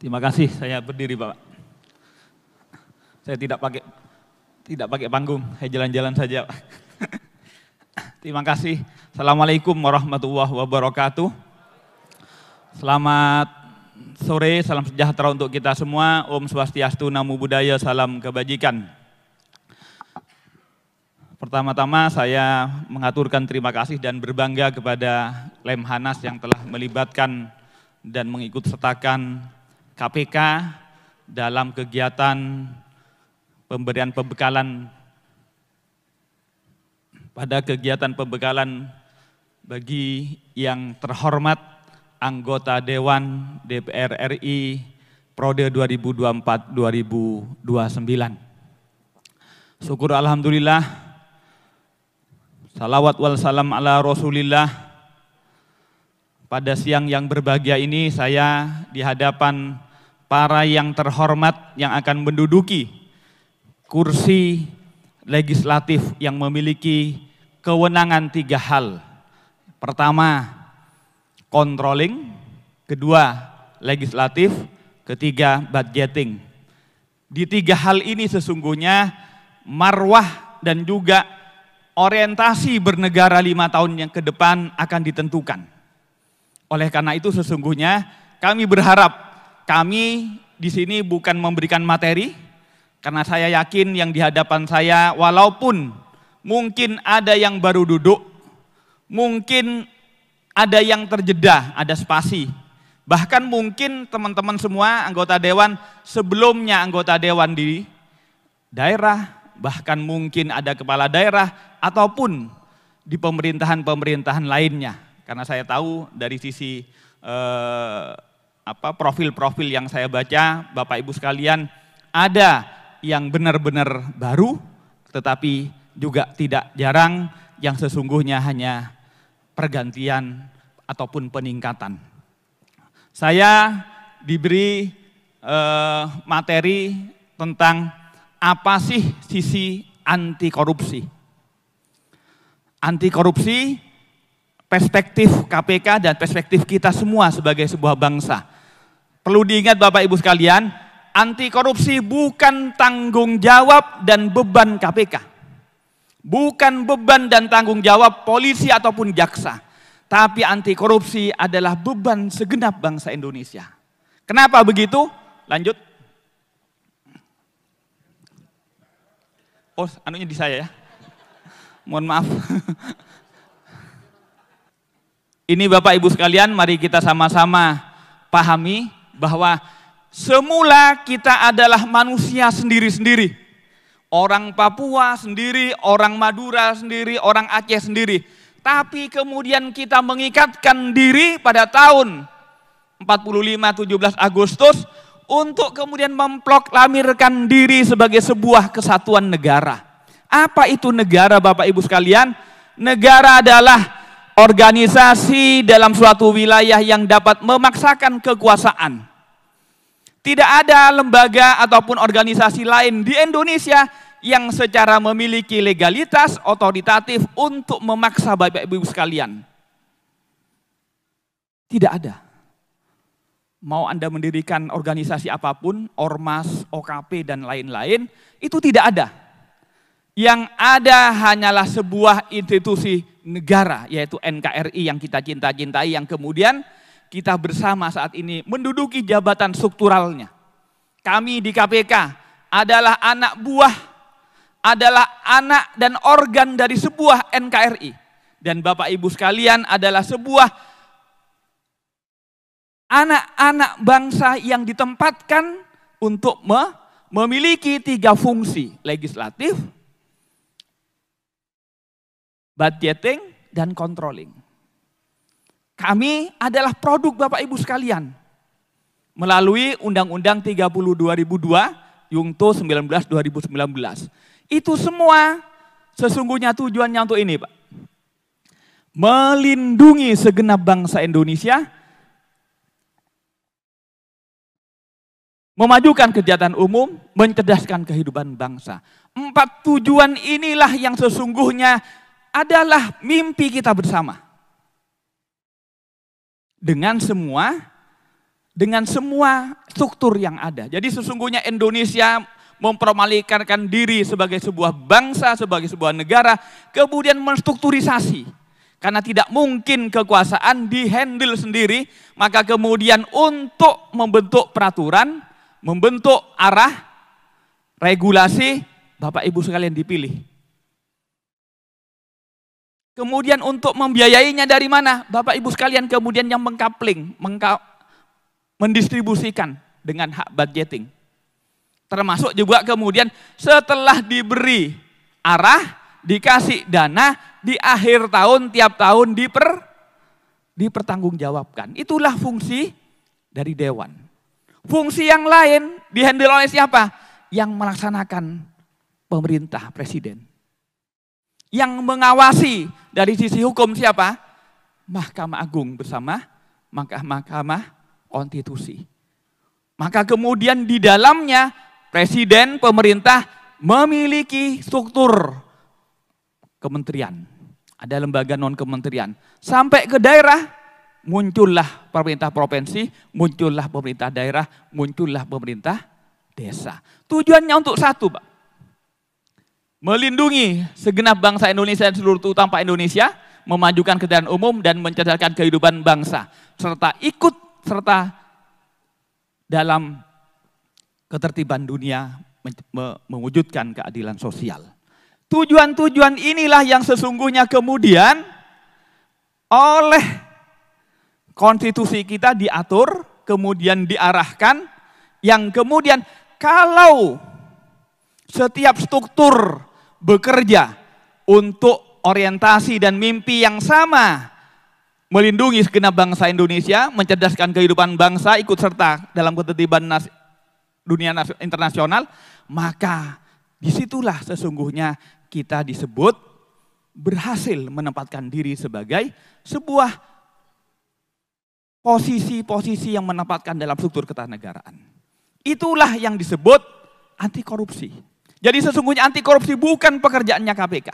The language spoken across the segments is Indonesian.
Terima kasih, saya berdiri Pak. Saya tidak pakai panggung, saya jalan-jalan saja. Terima kasih. Assalamualaikum warahmatullahi wabarakatuh. Selamat sore, salam sejahtera untuk kita semua. Om Swastiastu, Namo Buddhaya, salam kebajikan. Pertama-tama saya mengaturkan terima kasih dan berbangga kepada Lemhanas yang telah melibatkan dan mengikut sertakan KPK dalam kegiatan pemberian pembekalan bagi yang terhormat anggota Dewan DPR RI periode 2024-2029. Syukur alhamdulillah, salawat wal salam ala Rasulillah. Pada siang yang berbahagia ini saya di hadapan para yang terhormat yang akan menduduki kursi legislatif yang memiliki kewenangan 3 hal. Pertama, controlling, kedua, legislatif, ketiga, budgeting. Di 3 hal ini sesungguhnya marwah dan juga orientasi bernegara 5 tahun yang ke depan akan ditentukan. Oleh karena itu sesungguhnya kami berharap, kami di sini bukan memberikan materi, karena saya yakin yang di hadapan saya walaupun mungkin ada yang baru duduk, mungkin ada yang terjeda, ada spasi. Bahkan mungkin teman-teman semua anggota dewan sebelumnya anggota dewan di daerah, bahkan mungkin ada kepala daerah ataupun di pemerintahan-pemerintahan lainnya. Karena saya tahu dari sisi profil-profil yang saya baca, Bapak Ibu sekalian, ada yang benar-benar baru, tetapi juga tidak jarang yang sesungguhnya hanya pergantian ataupun peningkatan. Saya diberi materi tentang apa sih sisi anti korupsi. Anti korupsi, perspektif KPK dan perspektif kita semua sebagai sebuah bangsa. Perlu diingat Bapak Ibu sekalian, anti korupsi bukan tanggung jawab dan beban KPK. Bukan beban dan tanggung jawab polisi ataupun jaksa. Tapi anti korupsi adalah beban segenap bangsa Indonesia. Kenapa begitu? Lanjut. Oh, anunya di saya ya. Mohon maaf. Ini Bapak Ibu sekalian, mari kita sama-sama pahami bahwa semula kita adalah manusia sendiri-sendiri. Orang Papua sendiri, orang Madura sendiri, orang Aceh sendiri. Tapi kemudian kita mengikatkan diri pada tahun 45 17 Agustus untuk kemudian memproklamirkan diri sebagai sebuah kesatuan negara. Apa itu negara Bapak Ibu sekalian? Negara adalah organisasi dalam suatu wilayah yang dapat memaksakan kekuasaan. Tidak ada lembaga ataupun organisasi lain di Indonesia yang secara memiliki legalitas otoritatif untuk memaksa Bapak Ibu sekalian. Tidak ada. Mau Anda mendirikan organisasi apapun, ormas, OKP dan lain-lain, itu tidak ada. Yang ada hanyalah sebuah institusi negara, yaitu NKRI yang kita cinta-cintai, yang kemudian kita bersama saat ini menduduki jabatan strukturalnya. Kami di KPK adalah anak buah, adalah anak dan organ dari sebuah NKRI. Dan Bapak Ibu sekalian adalah sebuah anak-anak bangsa yang ditempatkan untuk memiliki 3 fungsi, legislatif, budgeting, dan controlling. Kami adalah produk Bapak Ibu sekalian. Melalui Undang-Undang 30 2002, Yungto 19 2019. Itu semua sesungguhnya tujuannya untuk ini Pak. Melindungi segenap bangsa Indonesia, memajukan kesejahteraan umum, mencerdaskan kehidupan bangsa. 4 tujuan inilah yang sesungguhnya adalah mimpi kita bersama. Dengan semua dengan semua struktur yang ada. Jadi sesungguhnya Indonesia mempromalikan diri sebagai sebuah bangsa, sebagai sebuah negara, kemudian menstrukturisasi. Karena tidak mungkin kekuasaan dihandle sendiri, maka kemudian untuk membentuk peraturan, membentuk arah, regulasi, Bapak Ibu sekalian dipilih. Kemudian untuk membiayainya dari mana? Bapak Ibu sekalian kemudian yang mengkapling, mendistribusikan dengan hak budgeting. Termasuk juga kemudian setelah diberi arah, dikasih dana, di akhir tahun, tiap tahun dipertanggungjawabkan. Itulah fungsi dari Dewan. Fungsi yang lain dihandle oleh siapa? Yang melaksanakan pemerintah, presiden. Yang mengawasi dari sisi hukum siapa? Mahkamah Agung bersama Mahkamah Konstitusi. Maka kemudian di dalamnya presiden, pemerintah memiliki struktur kementerian. Ada lembaga non-kementerian. Sampai ke daerah, muncullah pemerintah provinsi, muncullah pemerintah daerah, muncullah pemerintah desa. Tujuannya untuk satu, Pak. Melindungi segenap bangsa Indonesia dan seluruh tumpah Indonesia, memajukan kesejahteraan umum dan mencerdaskan kehidupan bangsa. Serta ikut serta dalam ketertiban dunia mewujudkan keadilan sosial. Tujuan-tujuan inilah yang sesungguhnya kemudian oleh konstitusi kita diatur, kemudian diarahkan, yang kemudian kalau setiap struktur bekerja untuk orientasi dan mimpi yang sama, melindungi segenap bangsa Indonesia, mencerdaskan kehidupan bangsa, ikut serta dalam ketertiban dunia internasional, maka disitulah sesungguhnya kita disebut berhasil menempatkan diri sebagai sebuah posisi-posisi yang menempatkan dalam struktur ketatanegaraan. Itulah yang disebut anti korupsi. Jadi sesungguhnya anti korupsi bukan pekerjaannya KPK.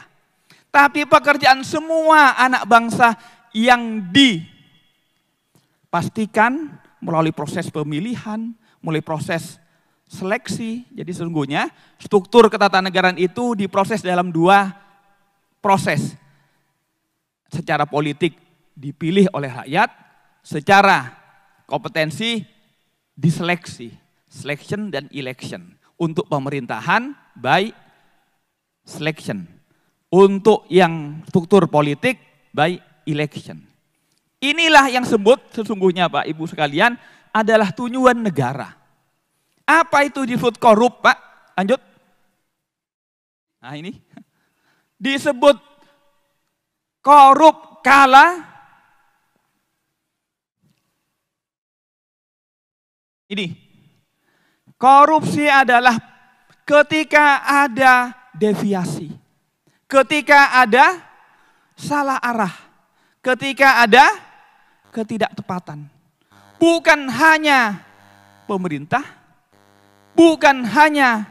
Tapi pekerjaan semua anak bangsa yang dipastikan melalui proses pemilihan, melalui proses seleksi. Jadi sesungguhnya struktur ketatanegaraan itu diproses dalam dua proses. Secara politik dipilih oleh rakyat, secara kompetensi diseleksi, selection dan election. Untuk pemerintahan by selection. Untuk yang struktur politik by election. Inilah yang sebut sesungguhnya Pak Ibu sekalian adalah tujuan negara. Apa itu disebut korup, Pak? Lanjut. Nah ini. Disebut korup kala ini. Korupsi adalah ketika ada deviasi. Ketika ada salah arah. Ketika ada ketidaktepatan. Bukan hanya pemerintah, bukan hanya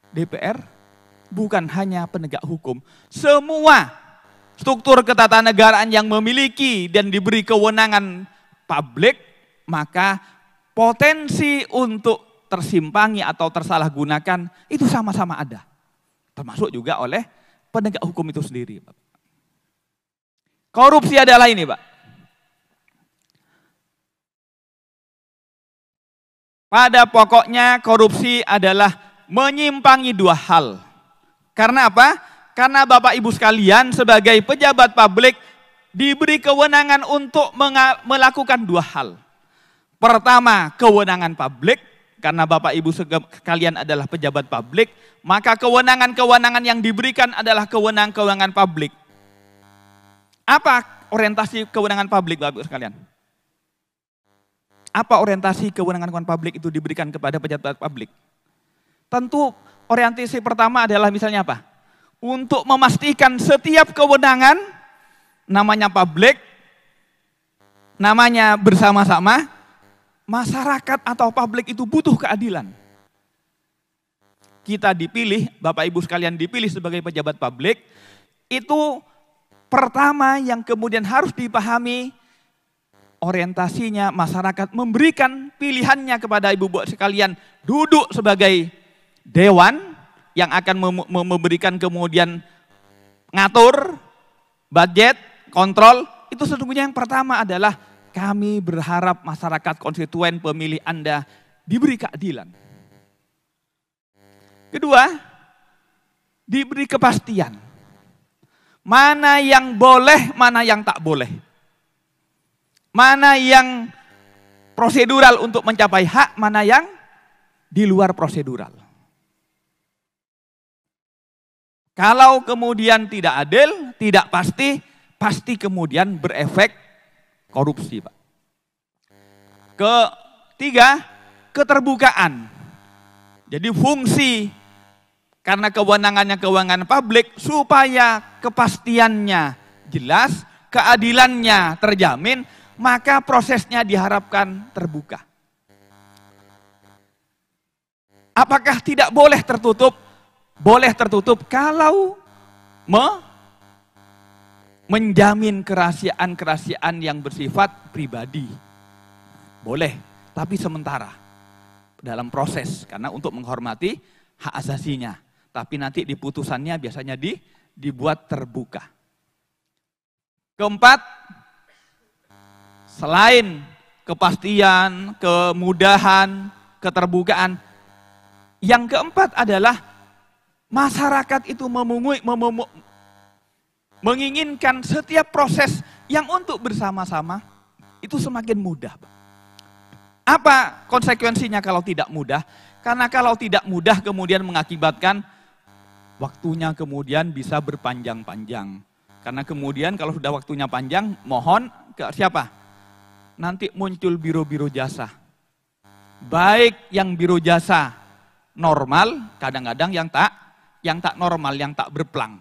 DPR, bukan hanya penegak hukum. Semua struktur ketatanegaraan yang memiliki dan diberi kewenangan publik, maka potensi untuk tersimpangi atau tersalahgunakan itu sama-sama ada. Termasuk juga oleh penegak hukum itu sendiri. Korupsi adalah ini, Pak. Pada pokoknya korupsi adalah menyimpangi dua hal. Karena apa? Karena Bapak Ibu sekalian sebagai pejabat publik diberi kewenangan untuk melakukan dua hal. Pertama, kewenangan publik. Karena Bapak Ibu sekalian adalah pejabat publik, maka kewenangan-kewenangan yang diberikan adalah kewenangan-kewenangan publik. Apa orientasi kewenangan publik Bapak Ibu sekalian? Apa orientasi kewenangan publik itu diberikan kepada pejabat publik? Tentu orientasi pertama adalah misalnya apa? Untuk memastikan setiap kewenangan, namanya publik, namanya bersama-sama, masyarakat atau publik itu butuh keadilan. Kita dipilih, Bapak Ibu sekalian dipilih sebagai pejabat publik, itu pertama yang kemudian harus dipahami orientasinya masyarakat memberikan pilihannya kepada ibu-ibu sekalian duduk sebagai dewan yang akan memberikan kemudian ngatur, budget, kontrol, itu sesungguhnya yang pertama adalah kami berharap masyarakat konstituen pemilih Anda diberi keadilan. Kedua, diberi kepastian. Mana yang boleh, mana yang tak boleh. Mana yang prosedural untuk mencapai hak, mana yang di luar prosedural. Kalau kemudian tidak adil, tidak pasti, pasti kemudian berefek korupsi, Pak. Ketiga, keterbukaan. Jadi fungsi karena kewenangannya kewenangan publik supaya kepastiannya jelas, keadilannya terjamin, maka prosesnya diharapkan terbuka. Apakah tidak boleh tertutup? Boleh tertutup kalau menjamin kerahasiaan yang bersifat pribadi. Boleh, tapi sementara dalam proses karena untuk menghormati hak asasinya. Tapi nanti di putusannya biasanya dibuat terbuka. Keempat, selain kepastian, kemudahan, keterbukaan, yang keempat adalah masyarakat itu menginginkan setiap proses yang untuk bersama-sama itu semakin mudah. Apa konsekuensinya kalau tidak mudah? Karena kalau tidak mudah kemudian mengakibatkan waktunya kemudian bisa berpanjang-panjang. Karena kemudian kalau sudah waktunya panjang, mohon ke siapa? Nanti muncul biro-biro jasa. Baik yang biro jasa normal, kadang-kadang yang tak normal, yang tak berplang.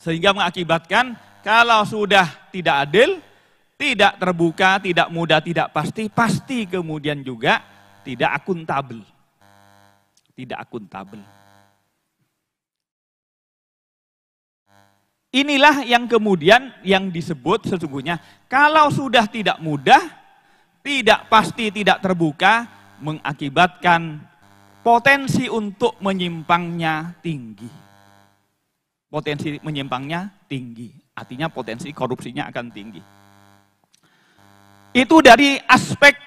Sehingga mengakibatkan kalau sudah tidak adil, tidak terbuka, tidak mudah, tidak pasti, pasti kemudian juga tidak akuntabel. Tidak akuntabel. Inilah yang kemudian yang disebut sesungguhnya kalau sudah tidak mudah, tidak pasti, tidak terbuka, mengakibatkan potensi untuk menyimpangnya tinggi. Potensi menyimpangnya tinggi, artinya potensi korupsinya akan tinggi. Itu dari aspek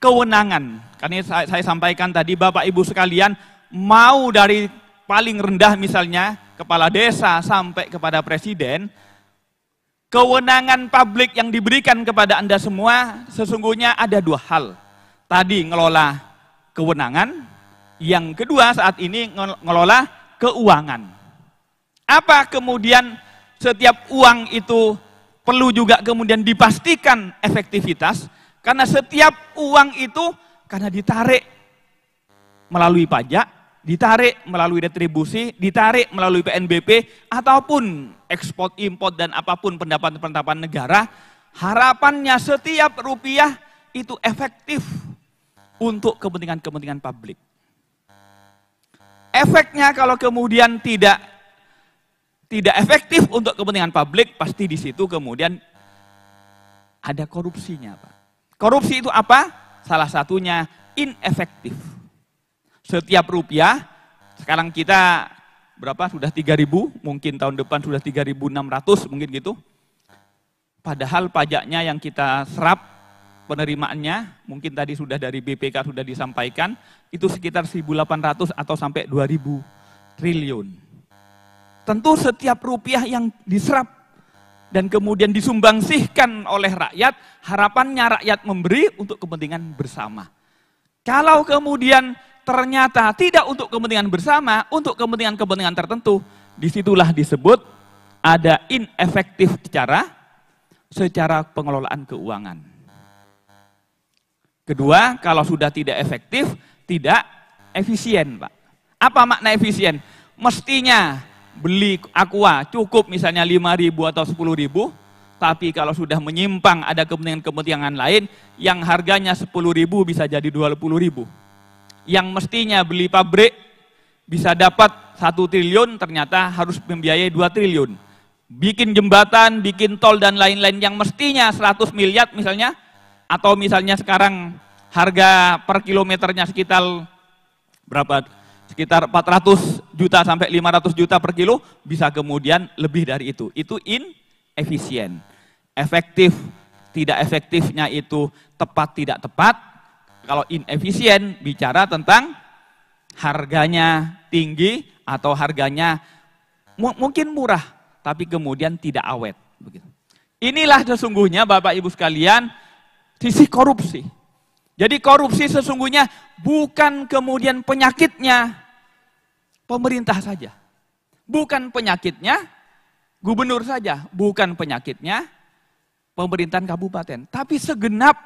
kewenangan. Karena saya sampaikan tadi Bapak Ibu sekalian, mau dari paling rendah misalnya kepala desa sampai kepada presiden, kewenangan publik yang diberikan kepada Anda semua sesungguhnya ada dua hal. Tadi ngelola kewenangan, yang kedua saat ini ngelola keuangan. Apa kemudian setiap uang itu perlu juga kemudian dipastikan efektivitas, karena setiap uang itu karena ditarik melalui pajak, ditarik melalui retribusi, ditarik melalui PNBP, ataupun ekspor, impor, dan apapun pendapatan negara, harapannya setiap rupiah itu efektif untuk kepentingan-kepentingan publik. Efeknya kalau kemudian tidak efektif untuk kepentingan publik, pasti di situ kemudian ada korupsinya, Pak. Korupsi itu apa? Salah satunya inefektif. Setiap rupiah, sekarang kita berapa? Sudah 3.000, mungkin tahun depan sudah 3.600 mungkin gitu. Padahal pajaknya yang kita serap, penerimaannya, mungkin tadi sudah dari BPK sudah disampaikan, itu sekitar 1.800 atau sampai 2.000 triliun. Tentu setiap rupiah yang diserap dan kemudian disumbangsihkan oleh rakyat, harapannya rakyat memberi untuk kepentingan bersama. Kalau kemudian ternyata tidak untuk kepentingan bersama, untuk kepentingan-kepentingan tertentu, disitulah disebut ada inefektif secara pengelolaan keuangan. Kedua, kalau sudah tidak efektif, tidak efisien, Pak. Apa makna efisien? Mestinya beli aqua cukup misalnya 5.000 atau 10.000, tapi kalau sudah menyimpang ada kepentingan-kepentingan lain, yang harganya 10.000 bisa jadi 20.000. Yang mestinya beli pabrik bisa dapat 1 triliun, ternyata harus membiayai 2 triliun. bikin jembatan, bikin tol dan lain-lain yang mestinya 100 miliar misalnya, atau misalnya sekarang harga per kilometernya sekitar berapa? Sekitar 400 juta sampai 500 juta per kilo, bisa kemudian lebih dari itu. Itu inefisien. Efektif, tidak efektifnya itu tepat, tidak tepat. Kalau inefisien, bicara tentang harganya tinggi atau harganya mungkin murah, tapi kemudian tidak awet. Begitu. Inilah sesungguhnya Bapak Ibu sekalian, sisi korupsi. Jadi korupsi sesungguhnya bukan kemudian penyakitnya pemerintah saja. Bukan penyakitnya gubernur saja. Bukan penyakitnya pemerintahan kabupaten. Tapi segenap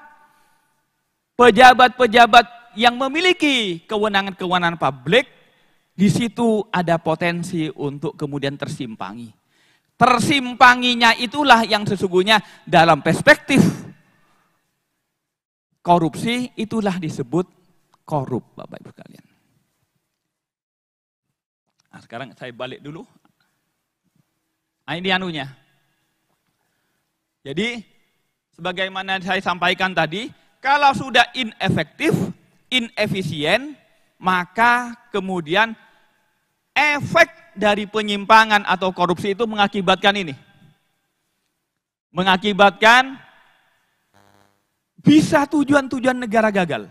pejabat-pejabat yang memiliki kewenangan-kewenangan publik, di situ ada potensi untuk kemudian tersimpangi. Tersimpanginya itulah yang sesungguhnya dalam perspektif korupsi, itulah disebut korup, Bapak Ibu sekalian. Nah, sekarang saya balik dulu. Nah, ini anunya. Jadi, sebagaimana saya sampaikan tadi, kalau sudah inefektif, inefisien, maka kemudian efek dari penyimpangan atau korupsi itu mengakibatkan ini. Mengakibatkan bisa tujuan-tujuan negara gagal.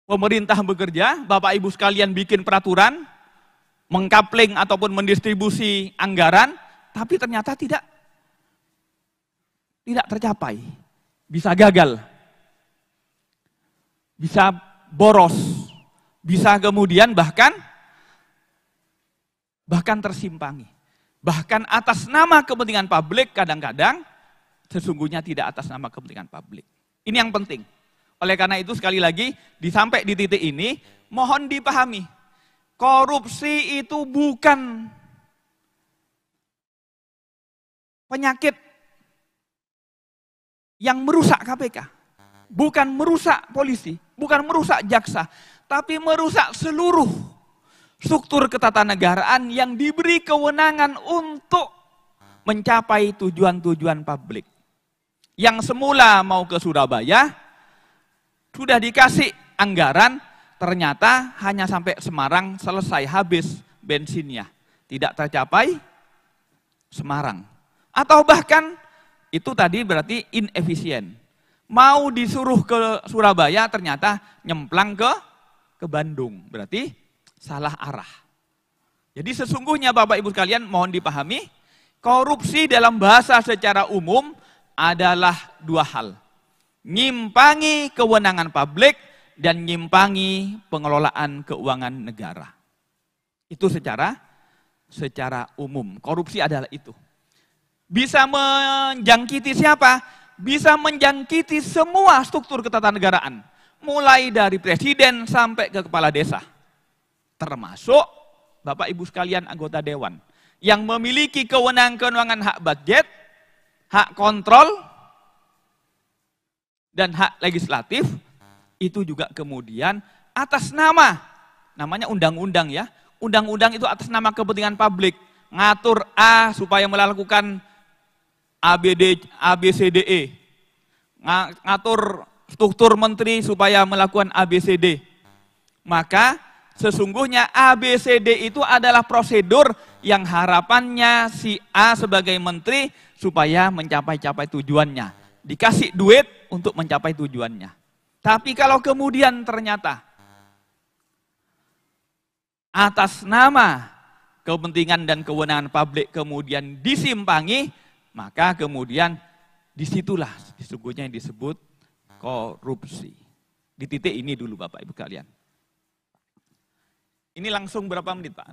Pemerintah bekerja, Bapak Ibu sekalian bikin peraturan, mengkapling ataupun mendistribusi anggaran, tapi ternyata tidak tercapai. Bisa gagal. Bisa boros. Bisa kemudian bahkan tersimpangi. Bahkan atas nama kepentingan publik kadang-kadang sesungguhnya tidak atas nama kepentingan publik. Ini yang penting. Oleh karena itu sekali lagi, sampai di titik ini, mohon dipahami. Korupsi itu bukan penyakit yang merusak KPK. Bukan merusak polisi, bukan merusak jaksa. Tapi merusak seluruh struktur ketatanegaraan yang diberi kewenangan untuk mencapai tujuan-tujuan publik. Yang semula mau ke Surabaya, sudah dikasih anggaran, ternyata hanya sampai Semarang, selesai, habis bensinnya. Tidak tercapai Semarang. Atau bahkan, itu tadi berarti inefisien. Mau disuruh ke Surabaya, ternyata nyemplang ke Bandung. Berarti salah arah. Jadi sesungguhnya Bapak Ibu sekalian mohon dipahami, korupsi dalam bahasa secara umum adalah dua hal. Nyimpangi kewenangan publik dan nyimpangi pengelolaan keuangan negara. Itu secara umum. Korupsi adalah itu. Bisa menjangkiti siapa? Bisa menjangkiti semua struktur ketatanegaraan. Mulai dari presiden sampai ke kepala desa. Termasuk Bapak Ibu sekalian anggota dewan. Yang memiliki kewenangan hak budget, hak kontrol, dan hak legislatif, itu juga kemudian atas namanya undang-undang ya. Undang-undang itu atas nama kepentingan publik. Ngatur A supaya melakukan ABCDE. Ngatur struktur menteri supaya melakukan ABCD. Maka sesungguhnya ABCD itu adalah prosedur yang harapannya si A sebagai menteri supaya mencapai tujuannya. Dikasih duit untuk mencapai tujuannya. Tapi kalau kemudian ternyata atas nama kepentingan dan kewenangan publik kemudian disimpangi, maka kemudian disitulah sesungguhnya yang disebut korupsi. Di titik ini dulu Bapak Ibu kalian. Ini langsung berapa menit Pak?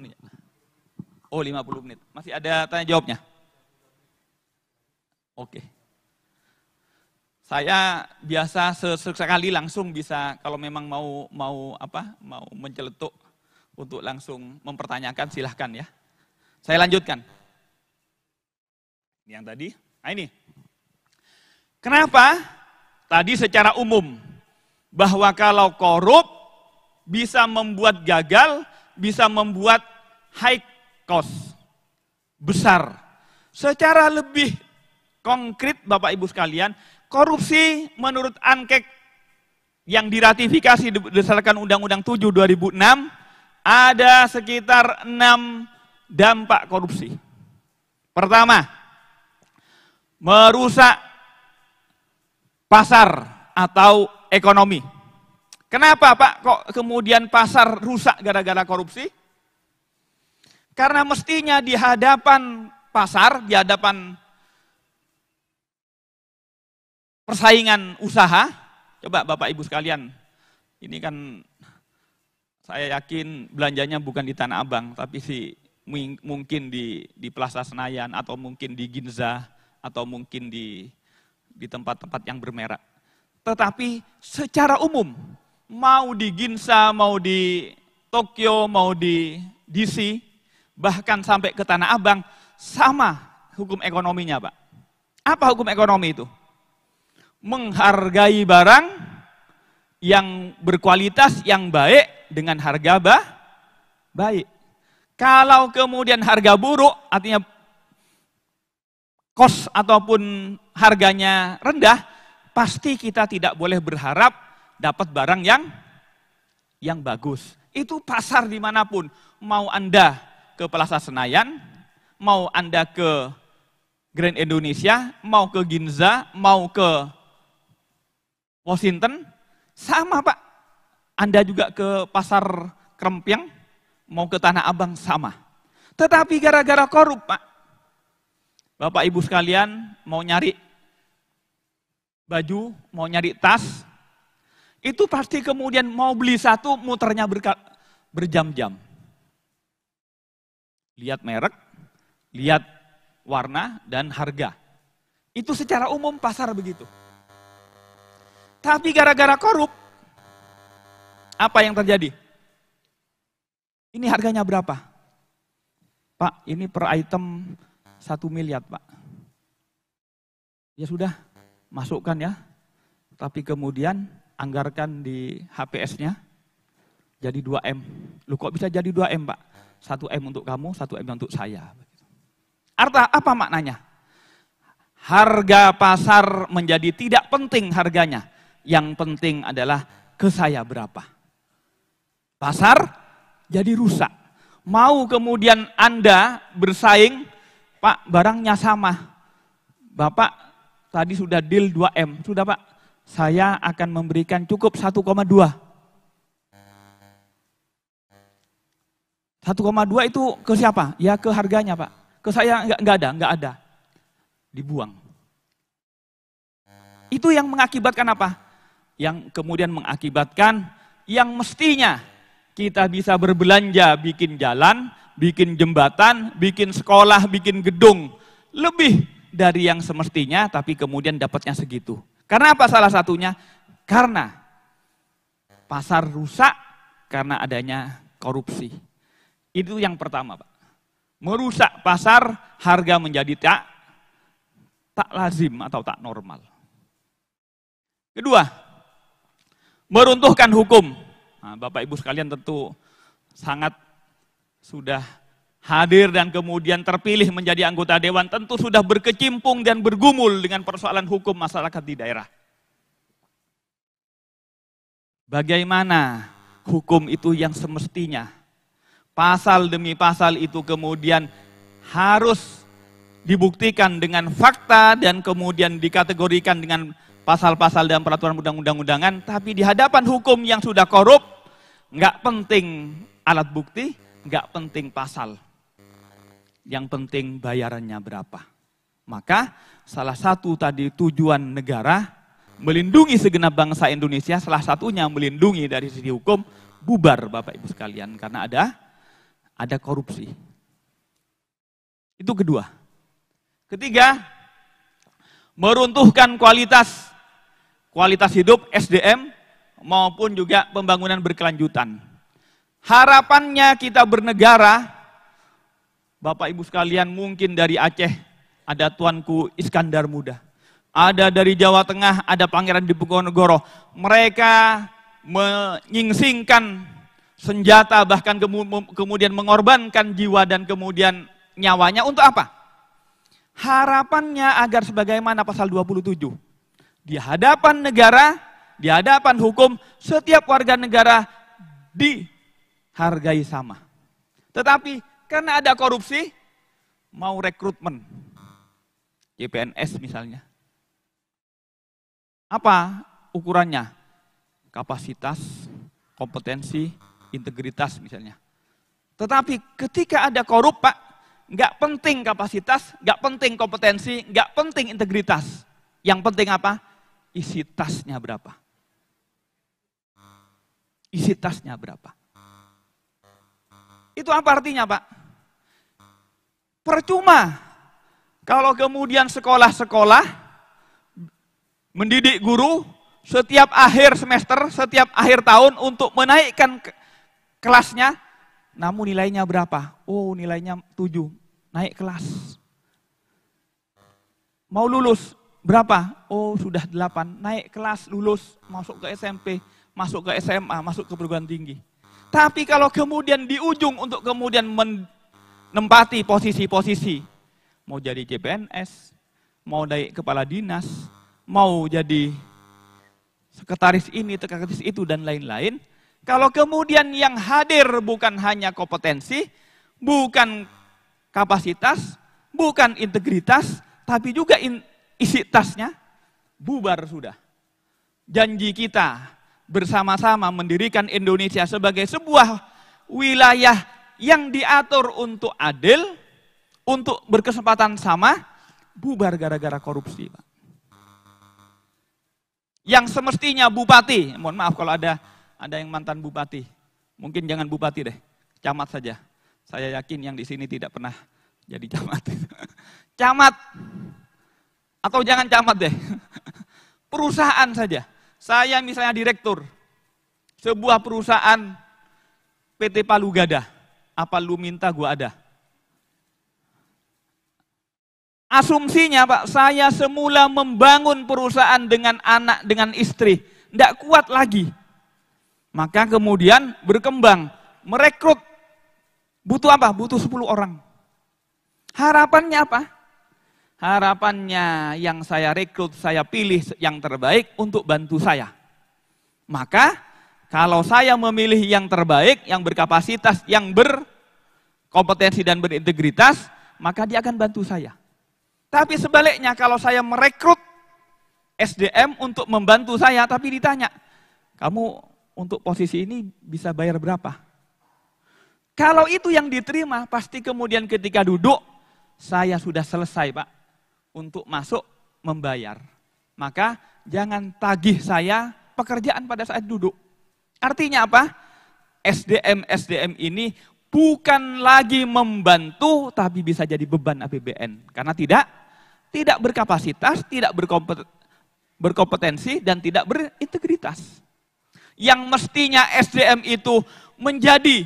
Oh 50 menit. Masih ada tanya jawabnya? Oke. Saya biasa sesekali langsung bisa kalau memang mau menceletuk untuk langsung mempertanyakan silahkan ya. Saya lanjutkan. Yang tadi, nah ini. Kenapa? Tadi secara umum bahwa kalau korup bisa membuat gagal, bisa membuat high cost. besar. Secara lebih konkret Bapak Ibu sekalian, korupsi menurut ANKEK yang diratifikasi berdasarkan Undang-Undang 7 2006 ada sekitar 6 dampak korupsi. Pertama, merusak pasar atau ekonomi. Kenapa Pak kok kemudian pasar rusak gara-gara korupsi? Karena mestinya di hadapan pasar, di hadapan persaingan usaha, coba Bapak Ibu sekalian, ini kan saya yakin belanjanya bukan di Tanah Abang, tapi mungkin di Plaza Senayan, atau mungkin di Ginza, atau mungkin di tempat-tempat yang bermerek. Tetapi secara umum, mau di Ginza, mau di Tokyo, mau di DC, bahkan sampai ke Tanah Abang, sama hukum ekonominya Pak. Apa hukum ekonomi itu? Menghargai barang yang berkualitas, yang baik, dengan harga baik. Kalau kemudian harga buruk, artinya cost ataupun harganya rendah, pasti kita tidak boleh berharap dapat barang yang bagus. Itu pasar dimanapun. Mau Anda ke Plaza Senayan, mau Anda ke Grand Indonesia, mau ke Ginza, mau ke Washington, sama Pak. Anda juga ke pasar Krempiang, mau ke Tanah Abang, sama. Tetapi gara-gara korup Pak, Bapak Ibu sekalian mau nyari baju, mau nyari tas, itu pasti kemudian mau beli satu, muternya berjam-jam. Lihat merek, lihat warna dan harga. Itu secara umum pasar begitu. Tapi gara-gara korup, apa yang terjadi? Ini harganya berapa? Pak, ini per item 1 miliar Pak. Ya sudah, masukkan ya. Tapi kemudian anggarkan di HPS-nya jadi 2M. Loh kok bisa jadi 2M Pak? 1M untuk kamu, 1M untuk saya. Apa maknanya? Harga pasar menjadi tidak penting harganya. Yang penting adalah ke saya berapa. Pasar jadi rusak. Mau kemudian Anda bersaing, Pak barangnya sama. Bapak tadi sudah deal 2M. Sudah Pak, saya akan memberikan cukup 1,2. 1,2 itu ke siapa? Ya ke harganya Pak. Ke saya enggak ada. Dibuang. Itu yang mengakibatkan apa? Yang kemudian mengakibatkan yang mestinya kita bisa berbelanja, bikin jalan, bikin jembatan, bikin sekolah, bikin gedung. Lebih dari yang semestinya, tapi kemudian dapatnya segitu. Karena apa salah satunya? Karena pasar rusak, karena adanya korupsi. Itu yang pertama Pak. Merusak pasar, harga menjadi tak lazim atau tak normal. Kedua, meruntuhkan hukum. Nah, Bapak Ibu sekalian tentu sangat sudah hadir dan kemudian terpilih menjadi anggota dewan, tentu sudah berkecimpung dan bergumul dengan persoalan hukum masyarakat di daerah. Bagaimana hukum itu yang semestinya? Pasal demi pasal itu kemudian harus dibuktikan dengan fakta dan kemudian dikategorikan dengan pasal-pasal dan peraturan undang-undangan, tapi di hadapan hukum yang sudah korup, nggak penting alat bukti, nggak penting pasal. Yang penting bayarannya berapa. Maka salah satu tadi tujuan negara melindungi segenap bangsa Indonesia, salah satunya melindungi dari sisi hukum, bubar Bapak Ibu sekalian, karena ada korupsi. Itu kedua. Ketiga, meruntuhkan kualitas hidup SDM maupun juga pembangunan berkelanjutan. Harapannya kita bernegara, Bapak Ibu sekalian, mungkin dari Aceh ada Tuanku Iskandar Muda. Ada dari Jawa Tengah, ada Pangeran Diponegoro. Mereka menyingsingkan senjata, bahkan kemudian mengorbankan jiwa dan kemudian nyawanya untuk apa? Harapannya agar sebagaimana pasal 27. Di hadapan negara, di hadapan hukum, setiap warga negara dihargai sama. Tetapi karena ada korupsi, mau rekrutmen, CPNS misalnya. Apa ukurannya? Kapasitas, kompetensi, integritas misalnya. Tetapi ketika ada korup, Pak, nggak penting kapasitas, nggak penting kompetensi, nggak penting integritas. Yang penting apa? Isi tasnya berapa? Isi tasnya berapa? Itu apa artinya, Pak? Percuma kalau kemudian sekolah-sekolah mendidik guru setiap akhir semester, setiap akhir tahun untuk menaikkan kelasnya, namun nilainya berapa? Oh, nilainya 7, naik kelas. Mau lulus, berapa? Oh, sudah 8, naik kelas, lulus, masuk ke SMP, masuk ke SMA, masuk ke perguruan tinggi. Tapi kalau kemudian di ujung untuk kemudian menempati posisi-posisi, mau jadi CPNS, mau naik kepala dinas, mau jadi sekretaris ini, sekretaris itu, dan lain-lain. Kalau kemudian yang hadir bukan hanya kompetensi, bukan kapasitas, bukan integritas, tapi juga isi tasnya, bubar sudah. Janji kita bersama-sama mendirikan Indonesia sebagai sebuah wilayah yang diatur untuk adil, untuk berkesempatan sama, bubar gara-gara korupsi, Pak. Yang semestinya bupati, mohon maaf kalau ada yang mantan bupati, mungkin jangan bupati deh, camat saja. Saya yakin yang di sini tidak pernah jadi camat. Camat, atau jangan camat deh, perusahaan saja. Saya misalnya direktur sebuah perusahaan PT Palu Gada, apa lu minta gua ada. Asumsinya, Pak, saya semula membangun perusahaan dengan anak, dengan istri, tidak kuat lagi. Maka kemudian berkembang, merekrut, butuh apa? Butuh 10 orang. Harapannya apa? Harapannya yang saya rekrut, saya pilih yang terbaik untuk bantu saya. Maka kalau saya memilih yang terbaik, yang berkapasitas, yang berkompetensi dan berintegritas, maka dia akan bantu saya. Tapi sebaliknya kalau saya merekrut SDM untuk membantu saya, tapi ditanya, kamu untuk posisi ini bisa bayar berapa? Kalau itu yang diterima, pasti kemudian ketika duduk, saya sudah selesai, Pak, untuk masuk membayar. Maka jangan tagih saya pekerjaan pada saat duduk. Artinya apa? SDM ini bukan lagi membantu, tapi bisa jadi beban APBN. Karena tidak berkapasitas, tidak berkompetensi, dan tidak berintegritas. Yang mestinya SDM itu menjadi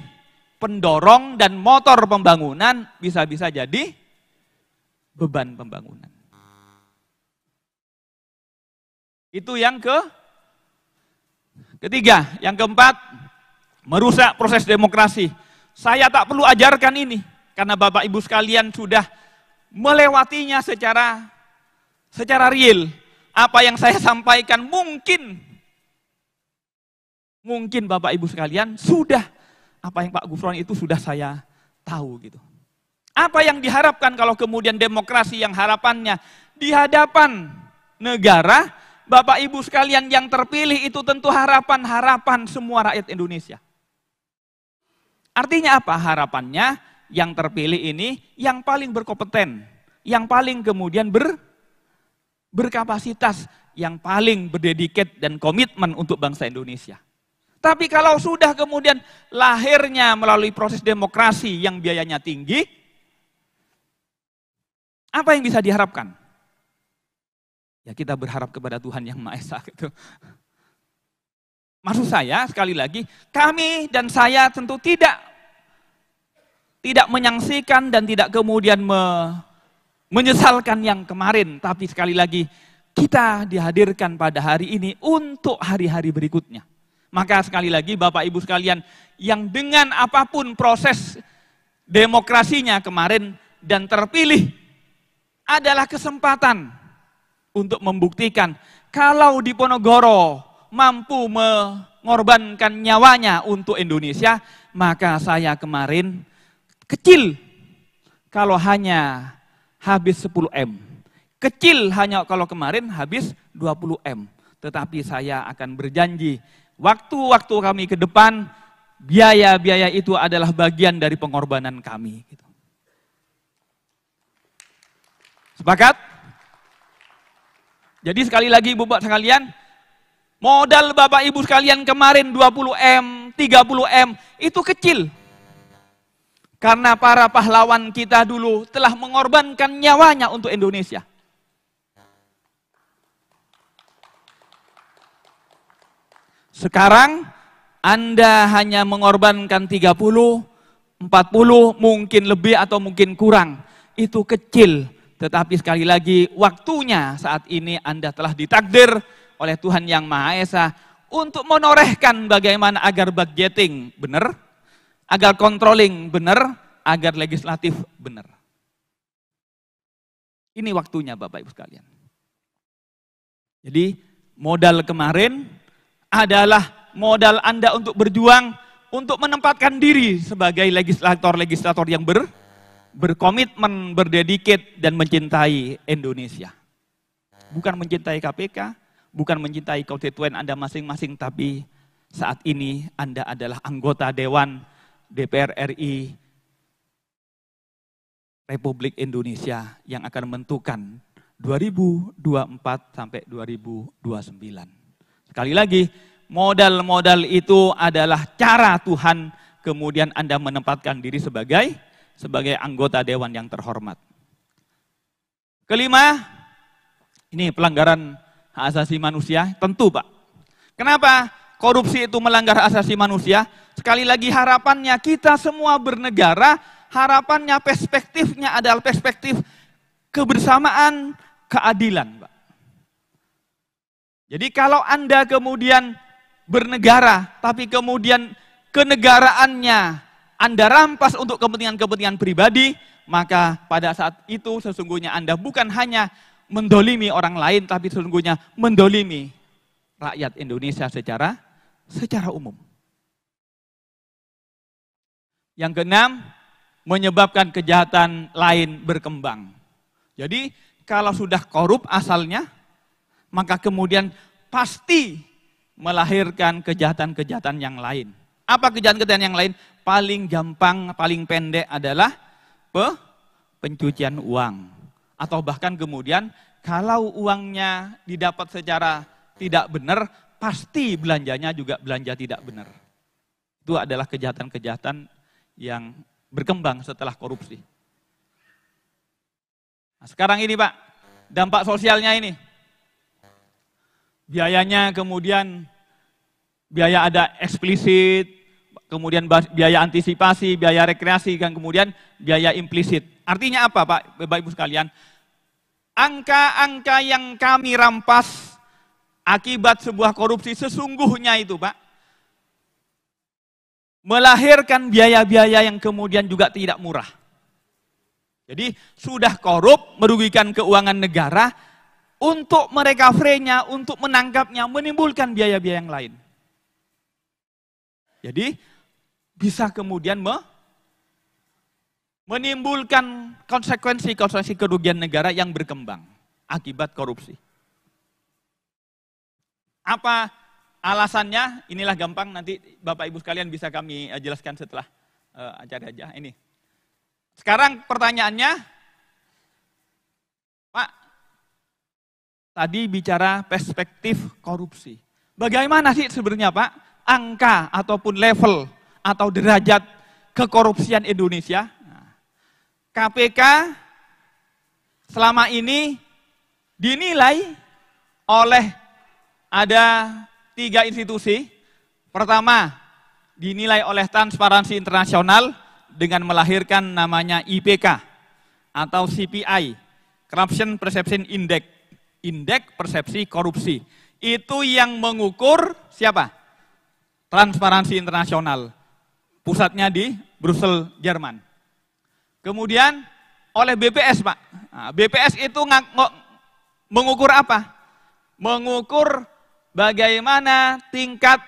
pendorong dan motor pembangunan, bisa-bisa jadi beban pembangunan. Itu yang ketiga. Yang keempat, merusak proses demokrasi. Saya tak perlu ajarkan ini, karena Bapak Ibu sekalian sudah melewatinya secara real. Apa yang saya sampaikan mungkin Bapak Ibu sekalian sudah, apa yang Pak Gufron itu sudah saya tahu gitu. Apa yang diharapkan kalau kemudian demokrasi yang harapannya di hadapan negara, Bapak Ibu sekalian yang terpilih itu tentu harapan semua rakyat Indonesia. Artinya apa? Harapannya yang terpilih ini yang paling berkompeten, yang paling kemudian berkapasitas, yang paling berdedikat dan komitmen untuk bangsa Indonesia. Tapi kalau sudah kemudian lahirnya melalui proses demokrasi yang biayanya tinggi, apa yang bisa diharapkan? Ya kita berharap kepada Tuhan Yang Maha Esa gitu. Maksud saya sekali lagi, kami dan saya tentu tidak menyaksikan dan tidak kemudian menyesalkan yang kemarin, tapi sekali lagi kita dihadirkan pada hari ini untuk hari-hari berikutnya. Maka sekali lagi Bapak Ibu sekalian, yang dengan apapun proses demokrasinya kemarin, dan terpilih adalah kesempatan untuk membuktikan kalau Diponegoro mampu mengorbankan nyawanya untuk Indonesia, maka saya kemarin kecil kalau hanya habis 10 M. Kecil hanya kalau kemarin habis 20 M. Tetapi saya akan berjanji, waktu-waktu kami ke depan, biaya-biaya itu adalah bagian dari pengorbanan kami. Sepakat? Jadi sekali lagi Bapak sekalian, modal Bapak Ibu sekalian kemarin 20 M, 30 M, itu kecil. Karena para pahlawan kita dulu telah mengorbankan nyawanya untuk Indonesia. Sekarang Anda hanya mengorbankan 30, 40, mungkin lebih atau mungkin kurang. Itu kecil. Tetapi sekali lagi waktunya saat ini Anda telah ditakdir oleh Tuhan Yang Maha Esa untuk menorehkan bagaimana agar budgeting benar, agar controlling benar, agar legislatif benar. Ini waktunya Bapak Ibu sekalian. Jadi modal kemarin adalah modal Anda untuk berjuang, untuk menempatkan diri sebagai legislator-legislator yang berkomitmen, berdedikat, dan mencintai Indonesia. Bukan mencintai KPK, bukan mencintai konstituen Anda masing-masing, tapi saat ini Anda adalah anggota Dewan DPR RI Republik Indonesia yang akan menentukan 2024 sampai 2029. Sekali lagi, modal-modal itu adalah cara Tuhan kemudian Anda menempatkan diri sebagai anggota dewan yang terhormat. Kelima, ini pelanggaran hak asasi manusia, tentu Pak. Kenapa korupsi itu melanggar hak asasi manusia? Sekali lagi harapannya kita semua bernegara, harapannya perspektifnya adalah perspektif kebersamaan, keadilan Pak. Jadi kalau Anda kemudian bernegara, tapi kemudian kenegaraannya Anda rampas untuk kepentingan-kepentingan pribadi, maka pada saat itu sesungguhnya Anda bukan hanya mendolimi orang lain, tapi sesungguhnya mendolimi rakyat Indonesia secara umum. Yang keenam, menyebabkan kejahatan lain berkembang. Jadi kalau sudah korup asalnya, maka kemudian pasti melahirkan kejahatan-kejahatan yang lain. Apa kejahatan-kejahatan yang lain? Paling gampang, paling pendek adalah pencucian uang. Atau bahkan kemudian kalau uangnya didapat secara tidak benar, pasti belanjanya juga belanja tidak benar. Itu adalah kejahatan-kejahatan yang berkembang setelah korupsi. Nah, sekarang ini Pak, dampak sosialnya ini. Biayanya kemudian, biaya ada eksplisit, kemudian biaya antisipasi, biaya rekreasi, dan kemudian biaya implisit. Artinya apa Pak, Bapak Ibu sekalian? Angka-angka yang kami rampas akibat sebuah korupsi sesungguhnya itu Pak, melahirkan biaya-biaya yang kemudian juga tidak murah. Jadi sudah korup, merugikan keuangan negara, untuk merecovery-nya, untuk menangkapnya, menimbulkan biaya-biaya yang lain. Jadi bisa kemudian menimbulkan konsekuensi kerugian negara yang berkembang akibat korupsi. Apa alasannya? Inilah gampang, nanti Bapak Ibu sekalian bisa kami jelaskan setelah acara aja ini. Sekarang pertanyaannya, Pak, tadi bicara perspektif korupsi. Bagaimana sih sebenarnya Pak angka ataupun level atau derajat kekorupsian Indonesia? KPK selama ini dinilai oleh ada 3 institusi. Pertama, dinilai oleh Transparansi Internasional dengan melahirkan namanya IPK atau CPI, Corruption Perception Index, Indeks Persepsi Korupsi. Itu yang mengukur siapa? Transparansi Internasional. Pusatnya di Brussels, Jerman. Kemudian oleh BPS, Pak. Nah, BPS itu mengukur apa? Mengukur bagaimana tingkat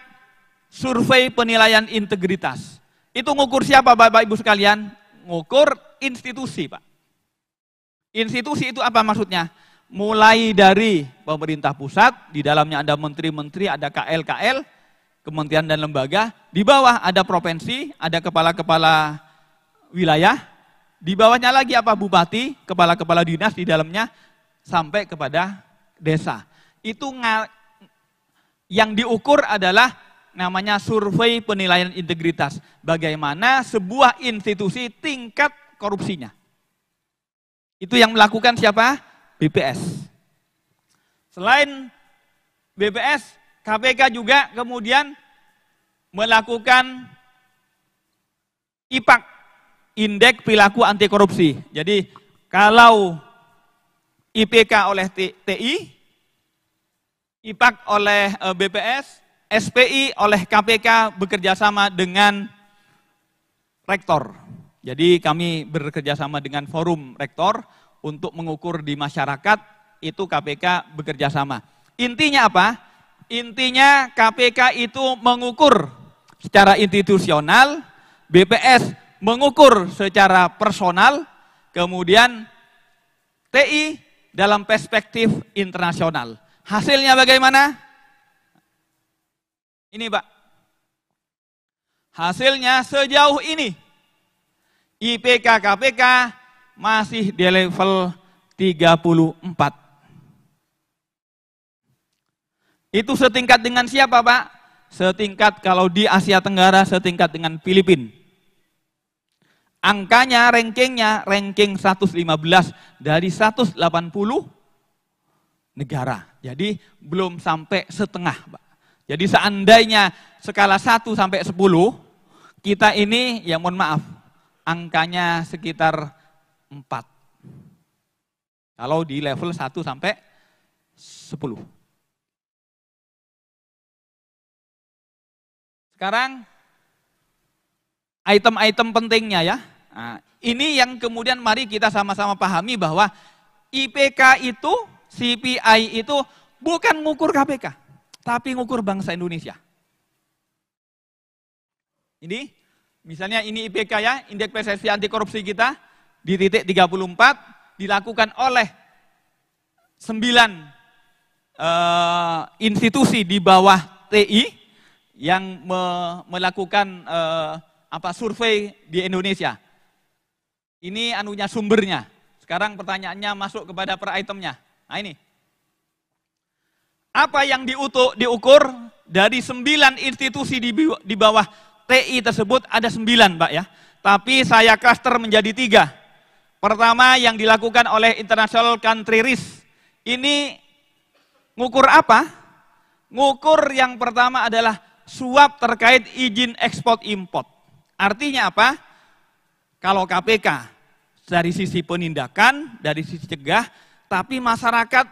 survei penilaian integritas. Itu ngukur siapa Bapak Ibu sekalian? Ngukur institusi, Pak. Institusi itu apa maksudnya? Mulai dari pemerintah pusat, di dalamnya ada menteri-menteri, ada KL-KL, kementerian dan lembaga, di bawah ada provinsi, ada kepala-kepala wilayah, di bawahnya lagi apa? Bupati, kepala-kepala dinas di dalamnya, sampai kepada desa. Itu yang diukur adalah namanya survei penilaian integritas. Bagaimana sebuah institusi tingkat korupsinya. Itu yang melakukan siapa? BPS. Selain BPS, KPK juga kemudian melakukan IPAK, Indeks Perilaku Anti Korupsi. Jadi kalau IPK oleh TI, IPAK oleh BPS, SPI oleh KPK bekerjasama dengan rektor. Jadi kami bekerjasama dengan forum rektor untuk mengukur di masyarakat, itu KPK bekerjasama. Intinya apa? Intinya KPK itu mengukur secara institusional, BPS mengukur secara personal, kemudian TI dalam perspektif internasional. Hasilnya bagaimana? Ini Pak. Hasilnya sejauh ini, IPK KPK masih di level 34. Itu setingkat dengan siapa Pak? Setingkat kalau di Asia Tenggara setingkat dengan Filipina. Angkanya, ranking 115 dari 180 negara. Jadi belum sampai setengah Pak. Jadi seandainya skala 1 sampai 10, kita ini ya mohon maaf, angkanya sekitar 4. Kalau di level 1 sampai 10. Sekarang item-item pentingnya ya. Nah, ini yang kemudian mari kita sama-sama pahami bahwa IPK itu, CPI itu bukan ngukur KPK, tapi ngukur bangsa Indonesia. Ini, misalnya ini IPK ya, Indeks Persepsi Anti Korupsi kita, di titik 34, dilakukan oleh 9 institusi di bawah TI yang melakukan survei di Indonesia. Ini anunya sumbernya. Sekarang pertanyaannya masuk kepada per itemnya. Nah ini. Apa yang diukur dari 9 institusi di bawah TI tersebut ada 9 Pak ya. Tapi saya cluster menjadi 3. Pertama yang dilakukan oleh International Country Risk. Ini ngukur apa? Ngukur yang pertama adalah suap terkait izin ekspor import. Artinya apa? Kalau KPK dari sisi penindakan, dari sisi cegah, tapi masyarakat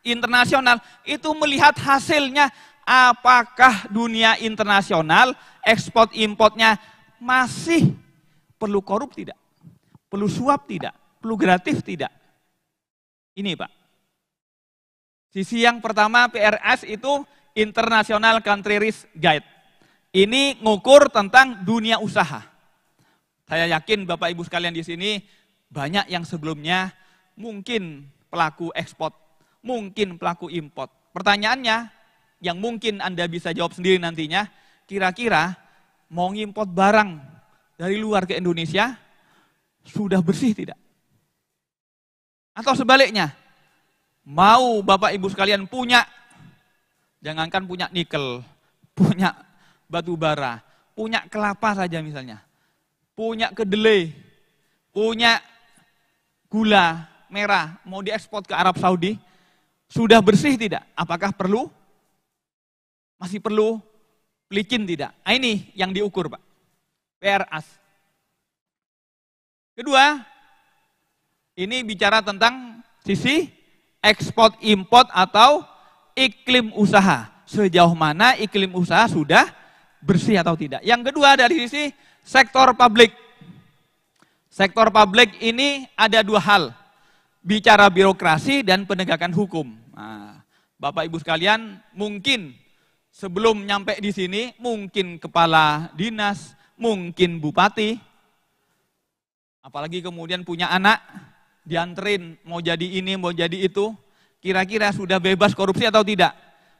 internasional itu melihat hasilnya apakah dunia internasional ekspor importnya masih perlu korup tidak? Perlu suap tidak? Perlu gratis tidak? Ini Pak. Sisi yang pertama PRS itu International Country Risk Guide. Ini ngukur tentang dunia usaha. Saya yakin Bapak Ibu sekalian di sini banyak yang sebelumnya mungkin pelaku ekspor, mungkin pelaku import. Pertanyaannya yang mungkin Anda bisa jawab sendiri nantinya, kira-kira mau ngimport barang dari luar ke Indonesia sudah bersih tidak? Atau sebaliknya, mau Bapak Ibu sekalian punya, jangankan punya nikel, punya batu bara, punya kelapa saja misalnya, punya kedelai, punya gula merah, mau diekspor ke Arab Saudi, sudah bersih tidak? Apakah perlu? Masih perlu licin tidak? Nah, ini yang diukur Pak, PRS. Kedua, ini bicara tentang sisi ekspor import atau iklim usaha. Sejauh mana iklim usaha sudah bersih atau tidak. Yang kedua dari sisi sektor publik. Sektor publik ini ada dua hal, bicara birokrasi dan penegakan hukum. Nah, Bapak Ibu sekalian, mungkin sebelum nyampe di sini, mungkin kepala dinas, mungkin bupati, apalagi kemudian punya anak, dianterin mau jadi ini, mau jadi itu, kira-kira sudah bebas korupsi atau tidak?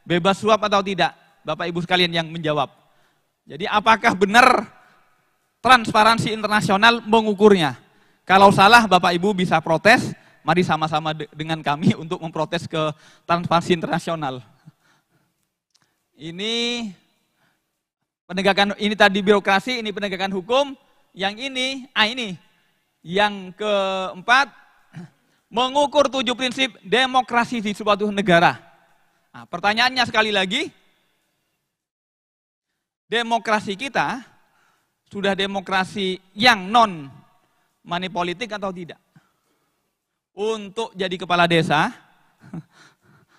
Bebas suap atau tidak? Bapak Ibu sekalian yang menjawab. Jadi apakah benar transparansi internasional mengukurnya? Kalau salah Bapak Ibu bisa protes, mari sama-sama dengan kami untuk memprotes ke transparansi internasional. Ini penegakan, ini tadi birokrasi, ini penegakan hukum, yang ini, yang keempat, mengukur 7 prinsip demokrasi di suatu negara. Nah, pertanyaannya sekali lagi, demokrasi kita sudah demokrasi yang non money politik atau tidak? Untuk jadi kepala desa,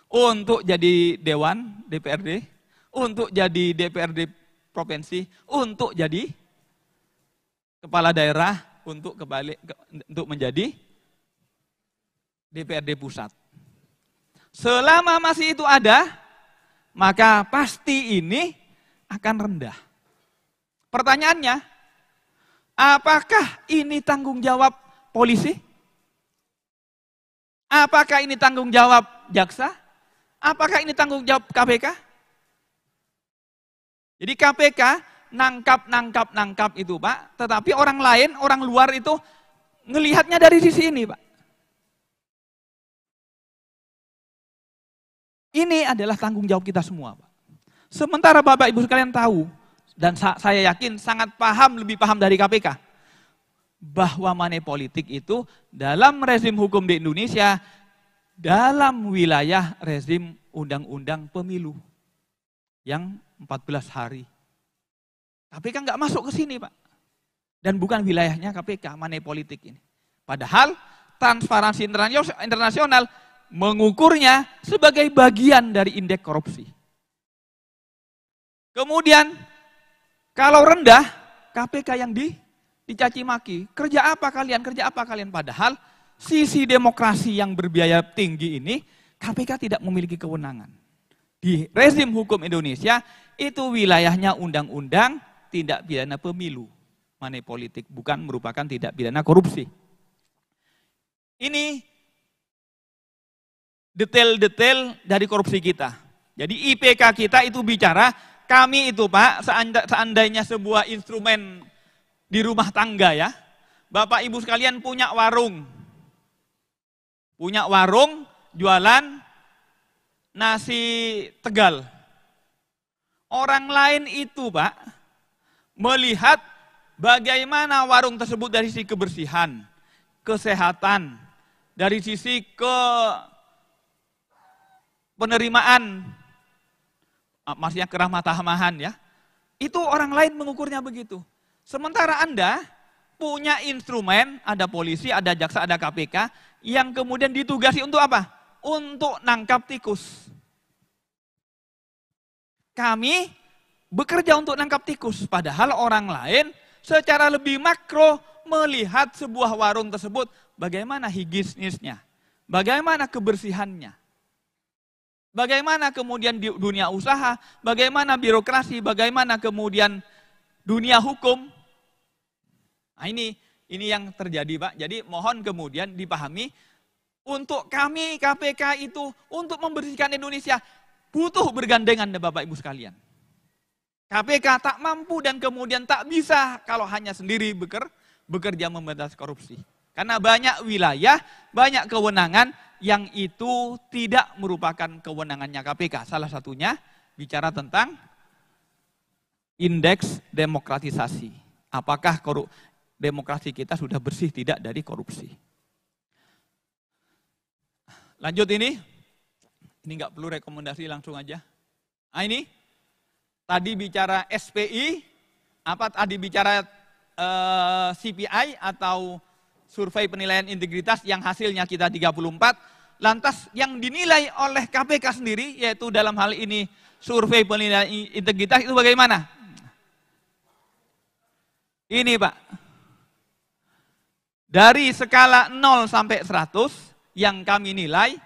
untuk jadi dewan DPRD, untuk jadi DPRD provinsi, untuk jadi kepala daerah, untuk menjadi DPRD pusat. Selama masih itu ada, maka pasti ini akan rendah. Pertanyaannya, apakah ini tanggung jawab polisi? Apakah ini tanggung jawab jaksa? Apakah ini tanggung jawab KPK? Jadi KPK nangkap itu Pak, tetapi orang lain, orang luar itu ngelihatnya dari sisi ini Pak. Ini adalah tanggung jawab kita semua Pak. Sementara Bapak Ibu sekalian tahu, dan saya yakin sangat paham, lebih paham dari KPK, bahwa money politik itu dalam rezim hukum di Indonesia, dalam wilayah rezim undang-undang pemilu yang 14 hari. KPK nggak masuk ke sini Pak. Dan bukan wilayahnya KPK, money politik ini. Padahal transparansi internasional mengukurnya sebagai bagian dari indeks korupsi. Kemudian kalau rendah, KPK yang dicaci maki. Kerja apa kalian? Kerja apa kalian? Padahal sisi demokrasi yang berbiaya tinggi ini, KPK tidak memiliki kewenangan. Di rezim hukum Indonesia, itu wilayahnya undang-undang tindak pidana pemilu. Money politik, bukan merupakan tindak pidana korupsi. Ini detail-detail dari korupsi kita. Jadi IPK kita itu bicara, kami itu Pak, seandainya sebuah instrumen di rumah tangga ya, Bapak Ibu sekalian punya warung. Punya warung, jualan nasi Tegal. Orang lain itu Pak, melihat bagaimana warung tersebut dari sisi kebersihan, kesehatan, dari sisi penerimaan, maksudnya keramah-tamahan ya, itu orang lain mengukurnya begitu. Sementara Anda punya instrumen, ada polisi, ada jaksa, ada KPK, yang kemudian ditugasi untuk apa? Untuk nangkap tikus. Kami bekerja untuk nangkap tikus, padahal orang lain secara lebih makro melihat sebuah warung tersebut, bagaimana higienisnya, bagaimana kebersihannya. Bagaimana kemudian di dunia usaha, bagaimana birokrasi, bagaimana kemudian dunia hukum. Nah ini yang terjadi Pak. Jadi mohon kemudian dipahami, untuk kami KPK itu untuk membersihkan Indonesia butuh bergandengan Bapak Ibu sekalian. KPK tak mampu dan kemudian tak bisa kalau hanya sendiri bekerja memberantas korupsi. Karena banyak wilayah, banyak kewenangan yang itu tidak merupakan kewenangannya KPK. Salah satunya bicara tentang indeks demokratisasi. Apakah demokrasi kita sudah bersih tidak dari korupsi? Lanjut ini nggak perlu rekomendasi, langsung aja. Nah ini, tadi bicara SPI, apa tadi bicara CPI atau survei penilaian integritas yang hasilnya kita 34, lantas yang dinilai oleh KPK sendiri, yaitu dalam hal ini survei penilaian integritas itu bagaimana? Ini Pak, Dari skala 0 sampai 100 yang kami nilai,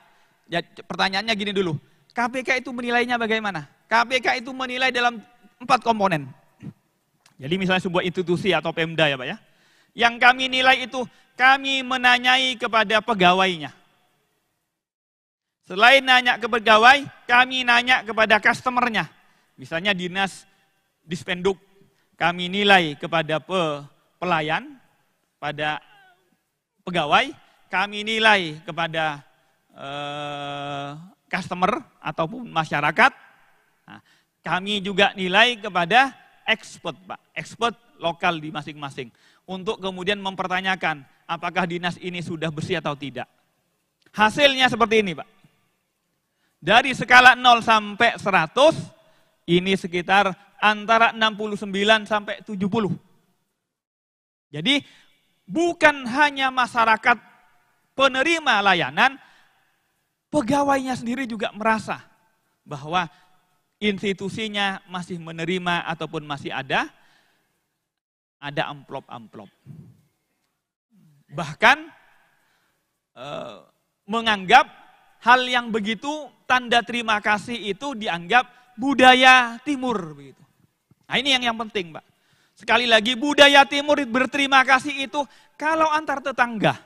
ya pertanyaannya gini dulu, KPK itu menilainya bagaimana? KPK itu menilai dalam 4 komponen. Jadi misalnya sebuah institusi atau Pemda ya Pak ya. Yang kami nilai itu, kami menanyai kepada pegawainya. Selain nanya ke pegawai, kami nanya kepada customernya. Misalnya dinas Dispenduk, kami nilai kepada pelayan, pada pegawai, kami nilai kepada customer ataupun masyarakat. Nah, kami juga nilai kepada expert, Pak, expert lokal di masing-masing. Untuk kemudian mempertanyakan apakah dinas ini sudah bersih atau tidak. Hasilnya seperti ini Pak. Dari skala 0 sampai 100, ini sekitar antara 69 sampai 70. Jadi bukan hanya masyarakat penerima layanan, pegawainya sendiri juga merasa bahwa institusinya masih menerima ataupun masih ada amplop-amplop. Bahkan menganggap hal yang begitu, tanda terima kasih itu dianggap budaya timur. Begitu. Nah ini yang penting Pak. Sekali lagi budaya timur berterima kasih itu kalau antar tetangga,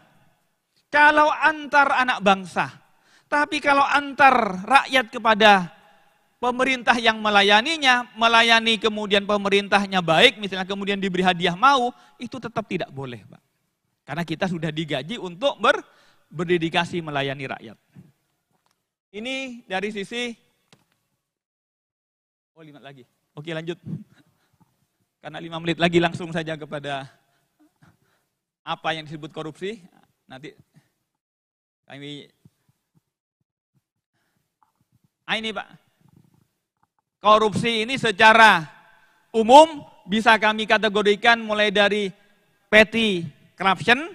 kalau antar anak bangsa. Tapi kalau antar rakyat kepada pemerintah yang melayaninya, melayani kemudian pemerintahnya baik, misalnya kemudian diberi hadiah mau, itu tetap tidak boleh Pak. Karena kita sudah digaji untuk berdedikasi melayani rakyat. Ini dari sisi, 5 lagi. Oke lanjut. Karena 5 menit lagi langsung saja kepada apa yang disebut korupsi. Nanti kami, ini Pak. Korupsi ini secara umum bisa kami kategorikan mulai dari petty corruption,